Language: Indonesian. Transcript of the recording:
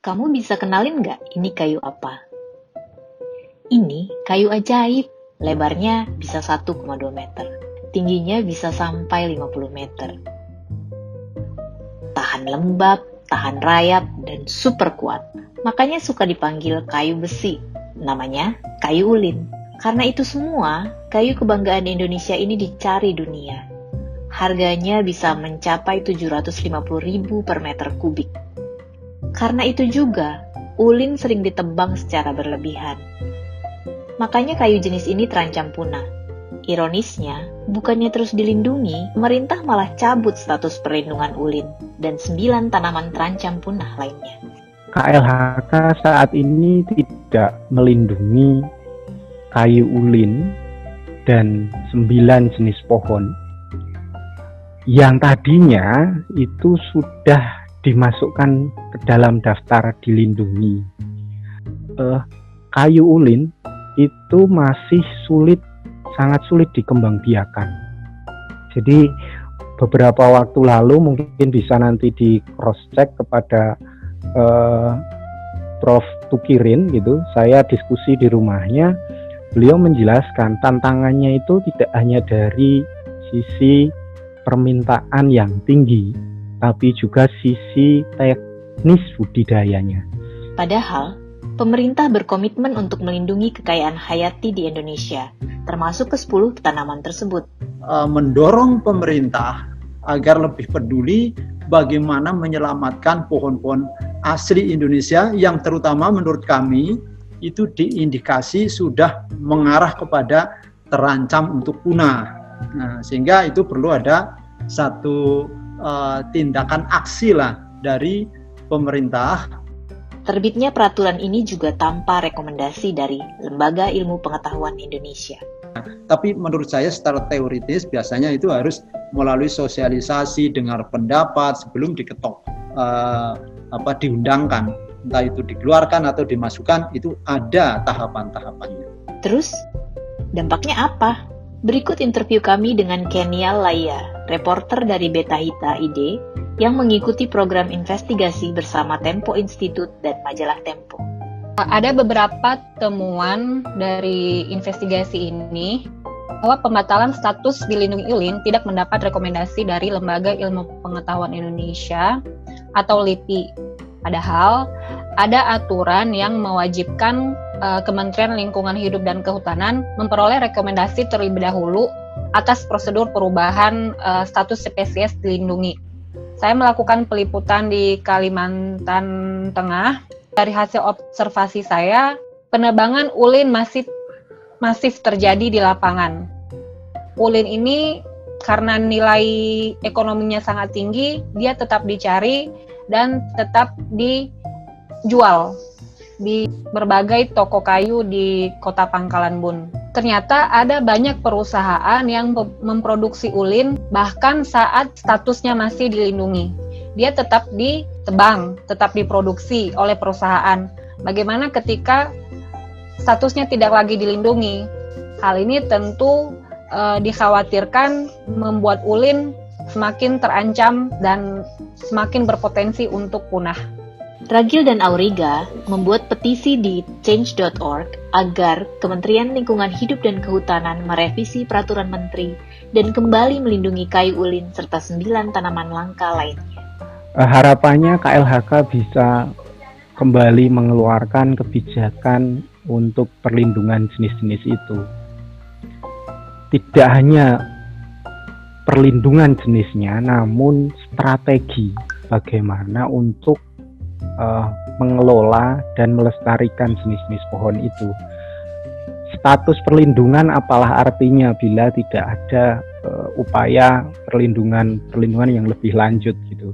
Kamu bisa kenalin nggak ini kayu apa? Ini kayu ajaib, lebarnya bisa 1,2 meter, tingginya bisa sampai 50 meter. Tahan lembab, tahan rayap, dan super kuat. Makanya suka dipanggil kayu besi, namanya kayu ulin. Karena itu semua, kayu kebanggaan Indonesia ini dicari dunia. Harganya bisa mencapai 750.000 per meter kubik. Karena itu juga, ulin sering ditebang secara berlebihan. Makanya kayu jenis ini terancam punah. Ironisnya, bukannya terus dilindungi, pemerintah malah cabut status perlindungan ulin dan 9 tanaman terancam punah lainnya. KLHK saat ini tidak melindungi kayu ulin dan 9 jenis pohon yang tadinya itu sudah dimasukkan ke dalam daftar dilindungi. Kayu ulin itu masih sangat sulit dikembangbiakan. Jadi beberapa waktu lalu mungkin bisa nanti di cross check kepada Prof. Tukirin gitu. Saya diskusi di rumahnya, beliau menjelaskan tantangannya itu tidak hanya dari sisi permintaan yang tinggi, tapi juga sisi teknis budidayanya. Padahal, pemerintah berkomitmen untuk melindungi kekayaan hayati di Indonesia, termasuk ke-10 tanaman tersebut. Mendorong pemerintah agar lebih peduli bagaimana menyelamatkan pohon-pohon asli Indonesia yang terutama menurut kami itu diindikasi sudah mengarah kepada terancam untuk punah. Nah, sehingga itu perlu ada satu tindakan aksi lah dari pemerintah. Terbitnya peraturan ini juga tanpa rekomendasi dari Lembaga Ilmu Pengetahuan Indonesia. Tapi menurut saya secara teoritis biasanya itu harus melalui sosialisasi, dengar pendapat sebelum diketok, diundangkan. Entah itu dikeluarkan atau dimasukkan, itu ada tahapan-tahapannya. Terus, dampaknya apa? Berikut interview kami dengan Kenia Laya, reporter dari Beta Hita ID, yang mengikuti program investigasi bersama Tempo Institute dan majalah Tempo. Ada beberapa temuan dari investigasi ini bahwa pembatalan status dilindungi ulin tidak mendapat rekomendasi dari Lembaga Ilmu Pengetahuan Indonesia atau LIPI. Padahal ada aturan yang mewajibkan Kementerian Lingkungan Hidup dan Kehutanan memperoleh rekomendasi terlebih dahulu atas prosedur perubahan status spesies dilindungi. Saya melakukan peliputan di Kalimantan Tengah. Dari hasil observasi saya, penebangan ulin masif terjadi di lapangan. Ulin ini karena nilai ekonominya sangat tinggi, dia tetap dicari dan tetap dijual di berbagai toko kayu di Kota Pangkalan Bun. Ternyata ada banyak perusahaan yang memproduksi ulin bahkan saat statusnya masih dilindungi. Dia tetap ditebang, tetap diproduksi oleh perusahaan. Bagaimana ketika statusnya tidak lagi dilindungi? Hal ini tentu dikhawatirkan membuat ulin semakin terancam dan semakin berpotensi untuk punah. Ragil dan Auriga membuat petisi di change.org agar Kementerian Lingkungan Hidup dan Kehutanan merevisi peraturan menteri dan kembali melindungi kayu ulin serta 9 tanaman langka lainnya. Harapannya KLHK bisa kembali mengeluarkan kebijakan untuk perlindungan jenis-jenis itu. Tidak hanya perlindungan jenisnya, namun strategi bagaimana untuk mengelola dan melestarikan jenis-jenis pohon itu. Status perlindungan apalah artinya bila tidak ada upaya perlindungan yang lebih lanjut gitu.